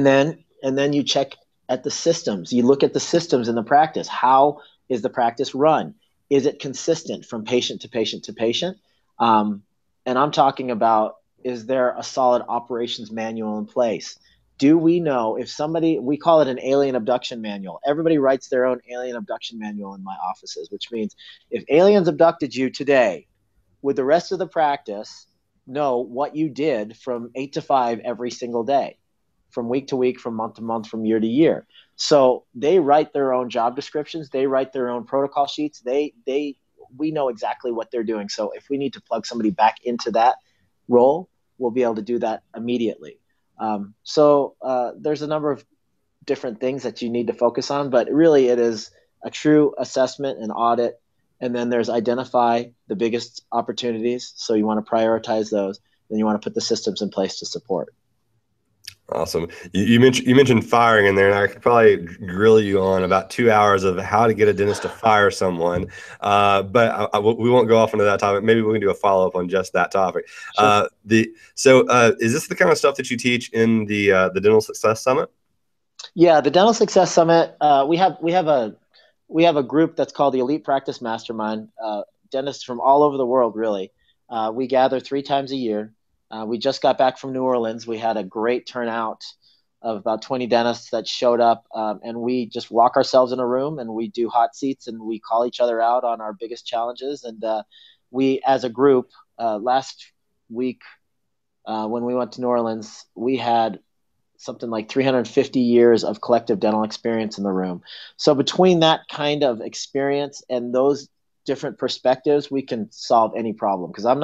And then you check at the systems. You look at the systems in the practice. How is the practice run? Is it consistent from patient to patient to patient? And I'm talking about, is there a solid operations manual in place? Do we know if somebody, we call it an alien abduction manual. Everybody writes their own alien abduction manual in my offices, which means if aliens abducted you today, would the rest of the practice know what you did from 8 to 5 every single day, from week to week, from month to month, from year to year? So they write their own job descriptions. They write their own protocol sheets. We know exactly what they're doing. So if we need to plug somebody back into that role, we'll be able to do that immediately. So there's a number of different things that you need to focus on, but really it is a true assessment and audit. And then there's identify the biggest opportunities. So you want to prioritize those. Then you want to put the systems in place to support. Awesome. You mentioned firing in there, and I could probably grill you on about 2 hours of how to get a dentist to fire someone. But we won't go off into that topic. Maybe we can do a follow up on just that topic. Sure. Is this the kind of stuff that you teach in the Dental Success Summit? Yeah, the Dental Success Summit. We have a group that's called the Elite Practice Mastermind. Dentists from all over the world, really. We gather 3 times a year. We just got back from New Orleans. We had a great turnout of about 20 dentists that showed up, and we just lock ourselves in a room and we do hot seats and we call each other out on our biggest challenges. And we, as a group, last week when we went to New Orleans, we had something like 350 years of collective dental experience in the room. So between that kind of experience and those different perspectives, we can solve any problem. Because I'm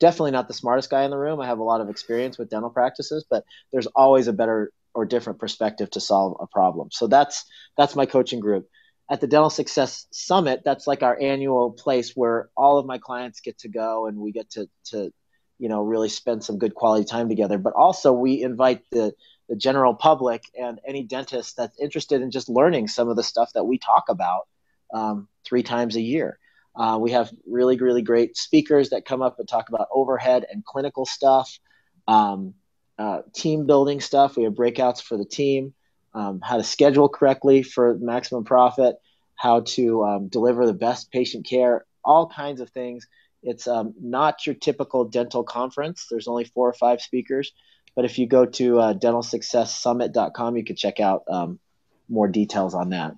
definitely not the smartest guy in the room. I have a lot of experience with dental practices, but there's always a better or different perspective to solve a problem. So that's my coaching group. At the Dental Success Summit, that's like our annual place where all of my clients get to go and we get to really spend some good quality time together. But also we invite the general public and any dentist that's interested in just learning some of the stuff that we talk about 3 times a year. We have really, really great speakers that come up and talk about overhead and clinical stuff, team building stuff. We have breakouts for the team, how to schedule correctly for maximum profit, how to deliver the best patient care, all kinds of things. It's not your typical dental conference. There's only 4 or 5 speakers. But if you go to dentalsuccesssummit.com, you can check out more details on that.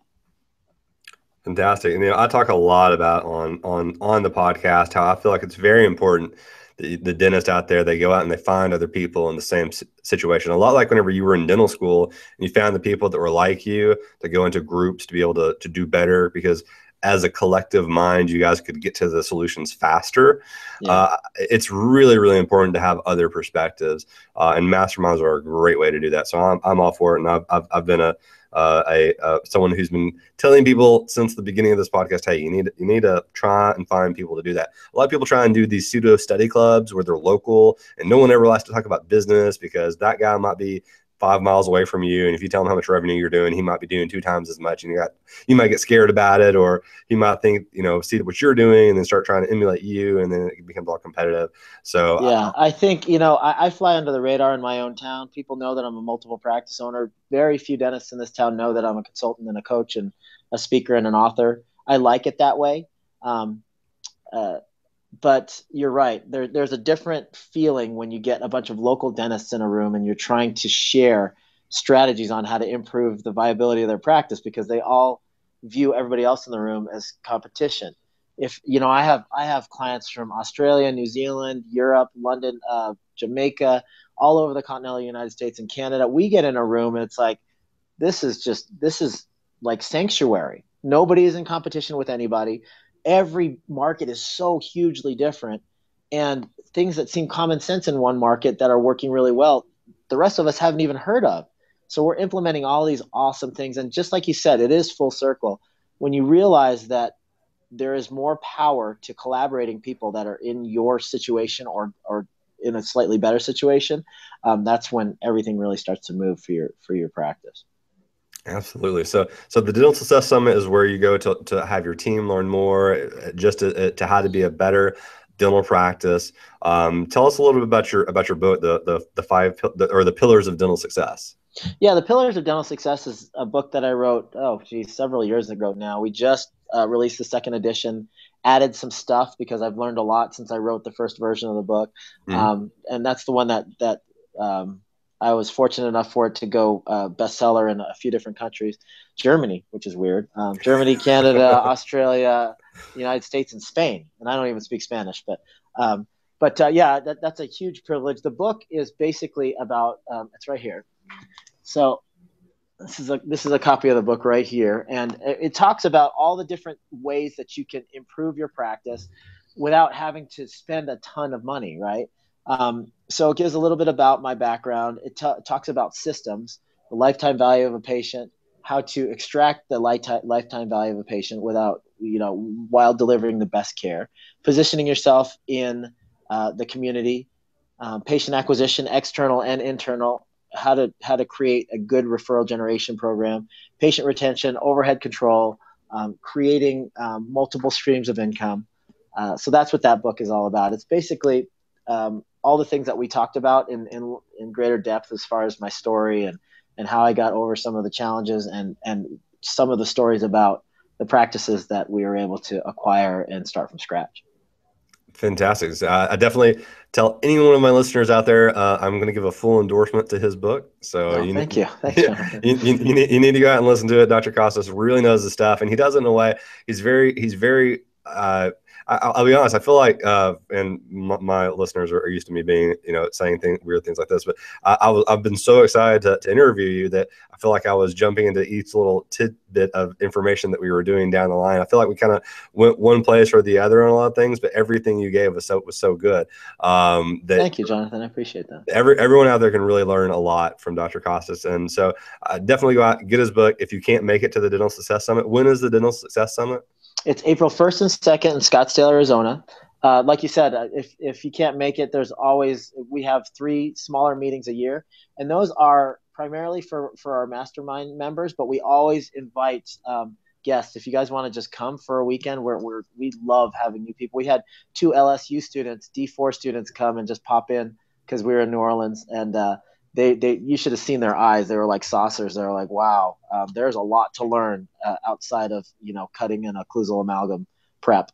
Fantastic. And I talk a lot about on the podcast how I feel like it's very important that the dentist out there, they go out and they find other people in the same situation. A lot like whenever you were in dental school and you found the people that were like you, to go into groups to be able to do better, because as a collective mind, you guys could get to the solutions faster. Yeah. It's really, really important to have other perspectives, and masterminds are a great way to do that. So I'm all for it, and I've been someone who's been telling people since the beginning of this podcast, hey, you need to try and find people to do that. A lot of people try and do these pseudo study clubs where they're local, and no one ever likes to talk about business because that guy might be 5 miles away from you, and if you tell him how much revenue you're doing, he might be doing 2 times as much, and you might get scared about it, or he might think, see what you're doing and then start trying to emulate you, and then it becomes all competitive. So Yeah, I think, I fly under the radar in my own town. People know that I'm a multiple practice owner. Very few dentists in this town know that I'm a consultant and a coach and a speaker and an author. I like it that way. Um, But you're right. There's a different feeling when you get a bunch of local dentists in a room and you're trying to share strategies on how to improve the viability of their practice, because they all view everybody else in the room as competition. If I have clients from Australia, New Zealand, Europe, London, Jamaica, all over the continental United States and Canada. We get in a room and it's like, this is like sanctuary. Nobody is in competition with anybody. Every market is so hugely different, and things that seem common sense in one market that are working really well, the rest of us haven't even heard of. So we're implementing all these awesome things. And just like you said, it is full circle. When you realize that there is more power to collaborating people that are in your situation or in a slightly better situation, that's when everything really starts to move for your practice. absolutely. So the Dental Success Summit is where you go to have your team learn more, just to how to be a better dental practice. Tell us a little bit about your book, the the pillars of dental success. Yeah, The Pillars of Dental Success is a book that I wrote, several years ago now. We just released the second edition, added some stuff because I've learned a lot since I wrote the first version of the book. Mm-hmm. And that's the one that I was fortunate enough for it to go bestseller in a few different countries. Germany, which is weird. Germany, Canada, Australia, United States, and Spain. And I don't even speak Spanish, yeah, that's a huge privilege. The book is basically about, it's right here. So this is a copy of the book right here, and it talks about all the different ways that you can improve your practice without having to spend a ton of money, right? So it gives a little bit about my background. It talks about systems, the lifetime value of a patient, how to extract the lifetime value of a patient without, while delivering the best care, positioning yourself in the community, patient acquisition, external and internal, how to create a good referral generation program, patient retention, overhead control, creating multiple streams of income. So that's what that book is all about. It's basically all the things that we talked about in greater depth as far as my story and how I got over some of the challenges and some of the stories about the practices that we were able to acquire and start from scratch. Fantastic. So I definitely tell any one of my listeners out there, I'm going to give a full endorsement to his book. So thank you. Thanks, Jonathan. you need to go out and listen to it. Dr. Costas really knows the stuff, and he does it in a way. He's very I'll be honest. I feel like, and my listeners are used to me being, saying weird things like this, but I've been so excited to interview you that I feel like I was jumping into each little tidbit of information that we were doing down the line. I feel like we kind of went one place or the other on a lot of things, but everything you gave was so good. Thank you, Jonathan. I appreciate that. Everyone out there can really learn a lot from Dr. Costas. And so definitely go out and get his book. If you can't make it to the Dental Success Summit, when is the Dental Success Summit? It's April 1st and 2nd in Scottsdale, Arizona. Like you said, if you can't make it, we have 3 smaller meetings a year, and those are primarily for our Mastermind members, but we always invite guests. If you guys want to just come for a weekend, we love having new people. We had 2 LSU students, D4 students, come and just pop in because we were in New Orleans, and you should have seen their eyes. They were like saucers. They were like, wow, there's a lot to learn outside of, cutting in occlusal amalgam prep.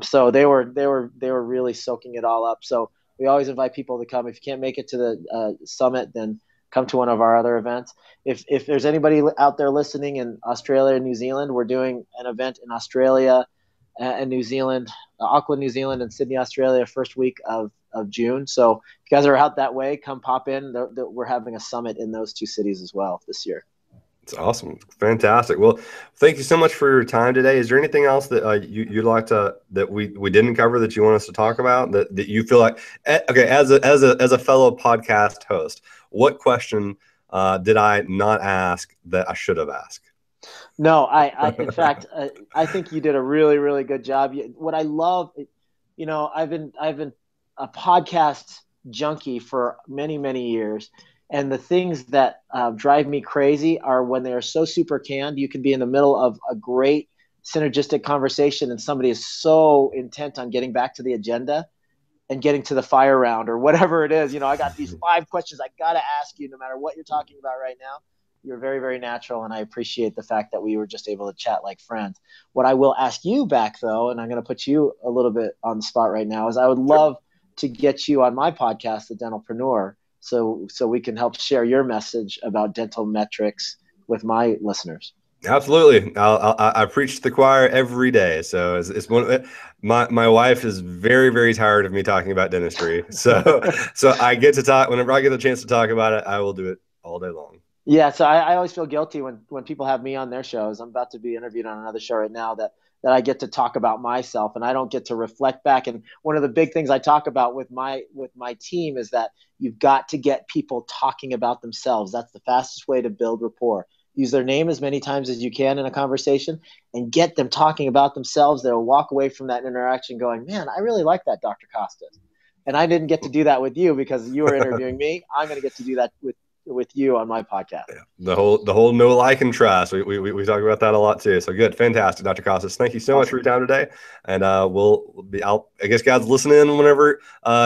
So they were really soaking it all up. So we always invite people to come. If you can't make it to the summit, then come to one of our other events. If there's anybody out there listening in Australia and New Zealand, we're doing an event in Australia and New Zealand, Auckland, New Zealand, and Sydney, Australia, first week of June. So if you guys are out that way, come pop in. We're having a summit in those 2 cities as well this year. It's awesome. Fantastic. Well, thank you so much for your time today. Is there anything else that you'd like that we didn't cover that you want us to talk about that you feel like, okay, as a fellow podcast host, what question did I not ask that I should have asked? No, in fact, I think you did a really, really good job. What I love, I've been a podcast junkie for many, many years. And the things that drive me crazy are when they are so super canned. You can be in the middle of a great synergistic conversation and somebody is so intent on getting back to the agenda and getting to the fire round or whatever it is. I got these 5 questions I got to ask you no matter what you're talking about right now. You're very, very natural, and I appreciate the fact that we were just able to chat like friends. What I will ask you back, though, and I'm going to put you a little bit on the spot right now, is I would love to get you on my podcast, The Dentalpreneur, so we can help share your message about dental metrics with my listeners. Absolutely. I preach to the choir every day. So it's my wife is very, very tired of me talking about dentistry. So I get to talk whenever I get the chance to talk about it. I will do it all day long. Yeah, so I always feel guilty when people have me on their shows. I'm about to be interviewed on another show right now that I get to talk about myself and I don't get to reflect back. And one of the big things I talk about with my team is that you've got to get people talking about themselves. That's the fastest way to build rapport. Use their name as many times as you can in a conversation and get them talking about themselves. They'll walk away from that interaction going, man, I really like that Dr. Costas. And I didn't get to do that with you because you were interviewing me. I'm going to get to do that with you on my podcast. Yeah. The whole know, like, and trust. We talk about that a lot too. So good. Fantastic. Dr. Costas, thank you so much for your time today. And I guess God's listening whenever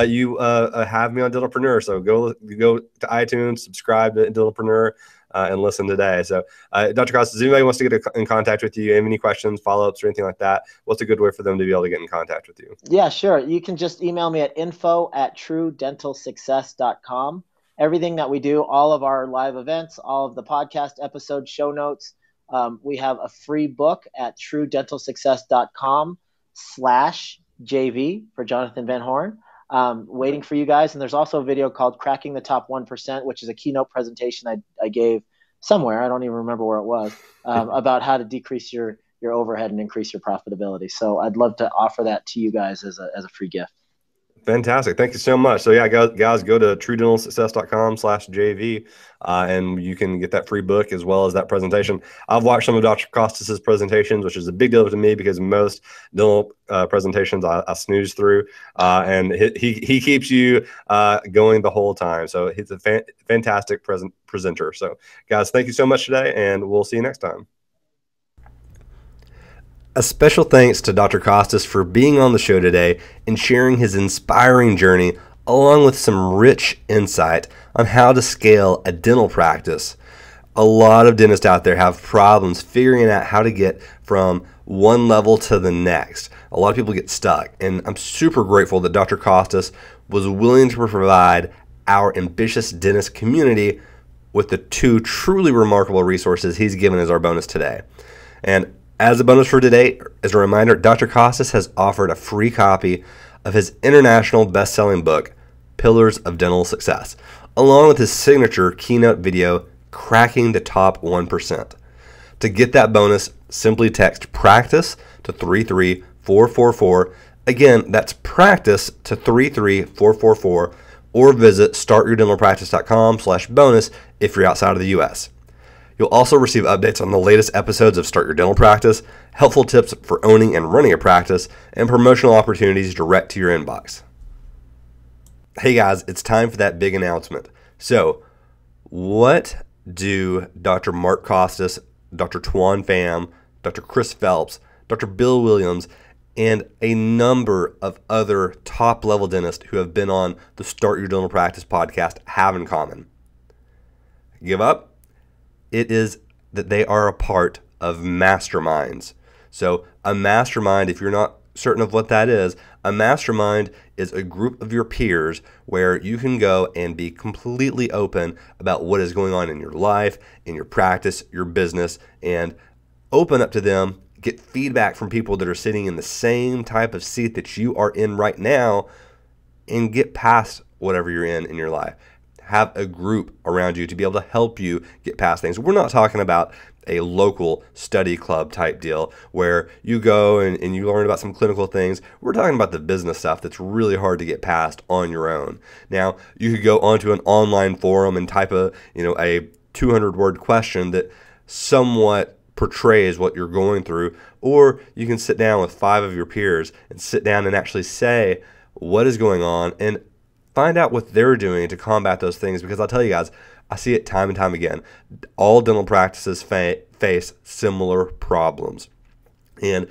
you have me on Dentalpreneur. So go to iTunes, subscribe to Dentalpreneur and listen today. So Dr. Costas, if anybody wants to get in contact with you, have any questions, follow-ups, or anything like that, what's a good way for them to be able to get in contact with you? Yeah, sure. You can just email me at info@truedentalsuccess.com. Everything that we do, all of our live events, all of the podcast episodes, show notes, we have a free book at truedentalsuccess.com/JV for Jonathan Van Horn, waiting for you guys. And there's also a video called Cracking the Top 1%, which is a keynote presentation I gave somewhere, I don't even remember where it was, about how to decrease your overhead and increase your profitability. So I'd love to offer that to you guys as a free gift. Fantastic. Thank you so much. So yeah, guys, go to truedentalsuccess.com/JV, and you can get that free book as well as that presentation. I've watched some of Dr. Costas's presentations, which is a big deal to me because most dental presentations I snooze through, and he keeps you going the whole time. So he's a fantastic presenter. So guys, thank you so much today, and we'll see you next time. A special thanks to Dr. Costas for being on the show today and sharing his inspiring journey along with some rich insight on how to scale a dental practice. A lot of dentists out there have problems figuring out how to get from one level to the next. A lot of people get stuck, and I'm super grateful that Dr. Costas was willing to provide our ambitious dentist community with the two truly remarkable resources he's given as our bonus today. And as a bonus for today, as a reminder, Dr. Costas has offered a free copy of his international best-selling book, Pillars of Dental Success, along with his signature keynote video, Cracking the Top 1%. To get that bonus, simply text PRACTICE to 33444. Again, that's PRACTICE to 33444, or visit startyourdentalpractice.com/bonus if you're outside of the U.S. You'll also receive updates on the latest episodes of Start Your Dental Practice, helpful tips for owning and running a practice, and promotional opportunities direct to your inbox. Hey guys, it's time for that big announcement. So, what do Dr. Mark Costas, Dr. Tuan Pham, Dr. Chris Phelps, Dr. Bill Williams, and a number of other top-level dentists who have been on the Start Your Dental Practice podcast have in common? Give up? It is that they are a part of masterminds. So a mastermind, if you're not certain of what that is, a mastermind is a group of your peers where you can go and be completely open about what is going on in your life, in your practice, your business, and open up to them, get feedback from people that are sitting in the same type of seat that you are in right now, and get past whatever you're in your life. Have a group around you to be able to help you get past things. We're not talking about a local study club type deal where you go and you learn about some clinical things. We're talking about the business stuff that's really hard to get past on your own. Now, you could go onto an online forum and type a 200-word question that somewhat portrays what you're going through, or you can sit down with 5 of your peers and sit down and actually say what is going on and find out what they're doing to combat those things, because I'll tell you guys, I see it time and time again. All dental practices face similar problems. And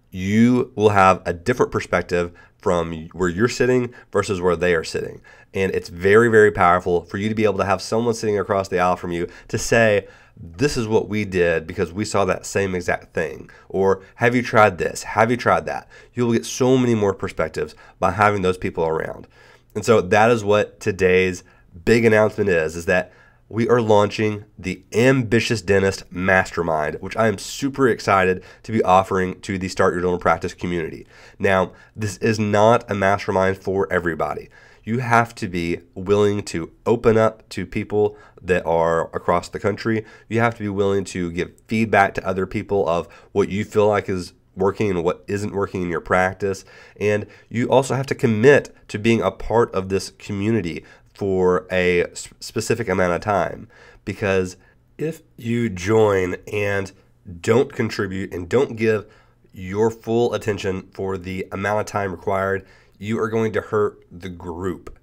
you will have a different perspective from where you're sitting versus where they are sitting. And it's very, very powerful for you to be able to have someone sitting across the aisle from you to say, this is what we did because we saw that same exact thing. Or, have you tried this? Have you tried that? You'll get so many more perspectives by having those people around. And so that is what today's big announcement is that we are launching the Ambitious Dentist Mastermind, which I am super excited to be offering to the Start Your Dental Practice community. Now, this is not a mastermind for everybody. You have to be willing to open up to people that are across the country. You have to be willing to give feedback to other people of what you feel like is working and what isn't working in your practice. And you also have to commit to being a part of this community for a specific amount of time. Because if you join and don't contribute and don't give your full attention for the amount of time required, you are going to hurt the group.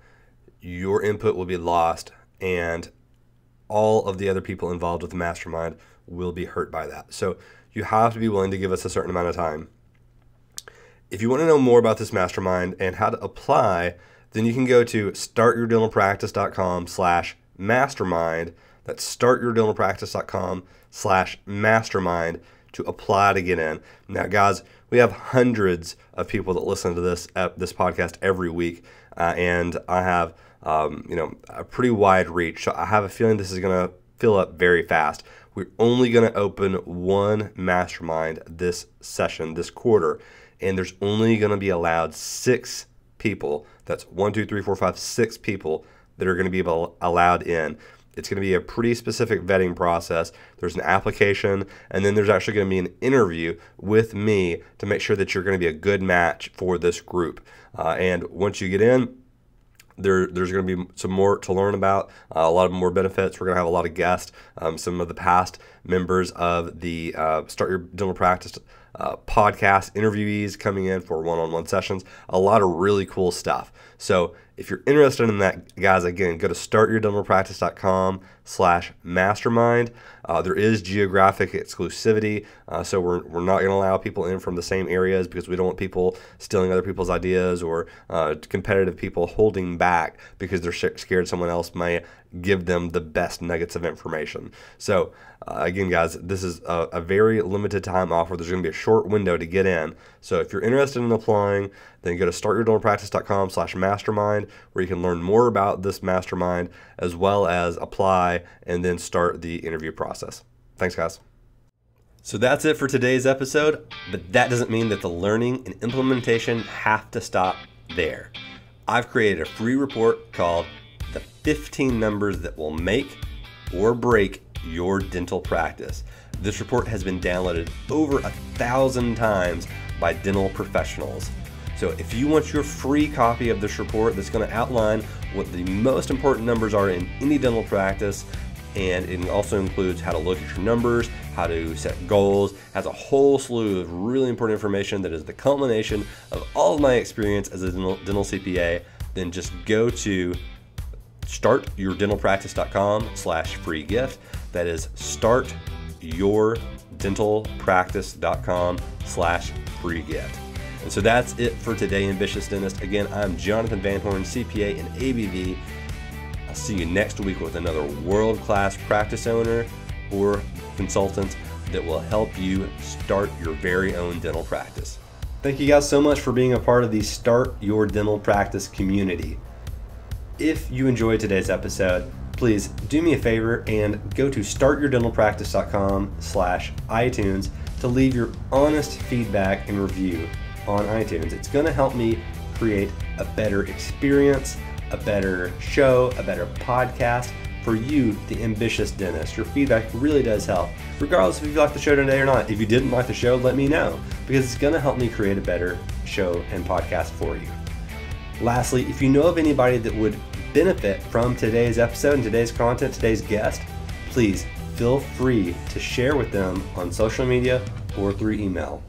Your input will be lost, and all of the other people involved with the mastermind will be hurt by that. So you have to be willing to give us a certain amount of time. If you want to know more about this mastermind and how to apply, then you can go to startyourdentalpractice.com/mastermind. That's startyourdentalpractice.com/mastermind to apply to get in. Now, guys, we have hundreds of people that listen to this podcast every week, and I have a pretty wide reach. So I have a feeling this is going to fill up very fast. We're only going to open one mastermind this session, this quarter, and there's only going to be allowed 6 people. That's 1, 2, 3, 4, 5, 6 people that are going to be allowed in. It's going to be a pretty specific vetting process. There's an application, and then there's actually going to be an interview with me to make sure that you're going to be a good match for this group. And once you get in, there's going to be some more to learn about, a lot of more benefits. We're going to have a lot of guests, some of the past members of the Start Your Dental Practice podcast interviewees coming in for one-on-one sessions, a lot of really cool stuff. So if you're interested in that, guys, again, go to startyourdentalpractice.com/mastermind. There is geographic exclusivity, so we're not going to allow people in from the same areas because we don't want people stealing other people's ideas or competitive people holding back because they're scared someone else may give them the best nuggets of information. So again, guys, this is a very limited time offer. There's going to be a short window to get in. So if you're interested in applying, then go to startyourdentalpractice.com/mastermind, where you can learn more about this mastermind as well as apply and then start the interview process. Thanks, guys. So that's it for today's episode, but that doesn't mean that the learning and implementation have to stop there. I've created a free report called The 15 Numbers That Will Make or Break Your Dental Practice. This report has been downloaded over 1,000 times by dental professionals. So if you want your free copy of this report that's going to outline what the most important numbers are in any dental practice, and it also includes how to look at your numbers, how to set goals, has a whole slew of really important information that is the culmination of all of my experience as a dental CPA, then just go to startyourdentalpractice.com/free gift. That is startyourdentalpractice.com/free gift. And so that's it for today, Ambitious Dentist. Again, I'm Jonathan Van Horn, CPA and ABV. I'll see you next week with another world-class practice owner or consultant that will help you start your very own dental practice. Thank you guys so much for being a part of the Start Your Dental Practice community. If you enjoyed today's episode, please do me a favor and go to startyourdentalpractice.com/iTunes to leave your honest feedback and review on iTunes. It's going to help me create a better experience, a better show, a better podcast for you, the ambitious dentist. Your feedback really does help, regardless if you like the show today or not. If you didn't like the show, let me know, because it's going to help me create a better show and podcast for you. Lastly, if you know of anybody that would benefit from today's episode and today's content, today's guest, please feel free to share with them on social media or through email.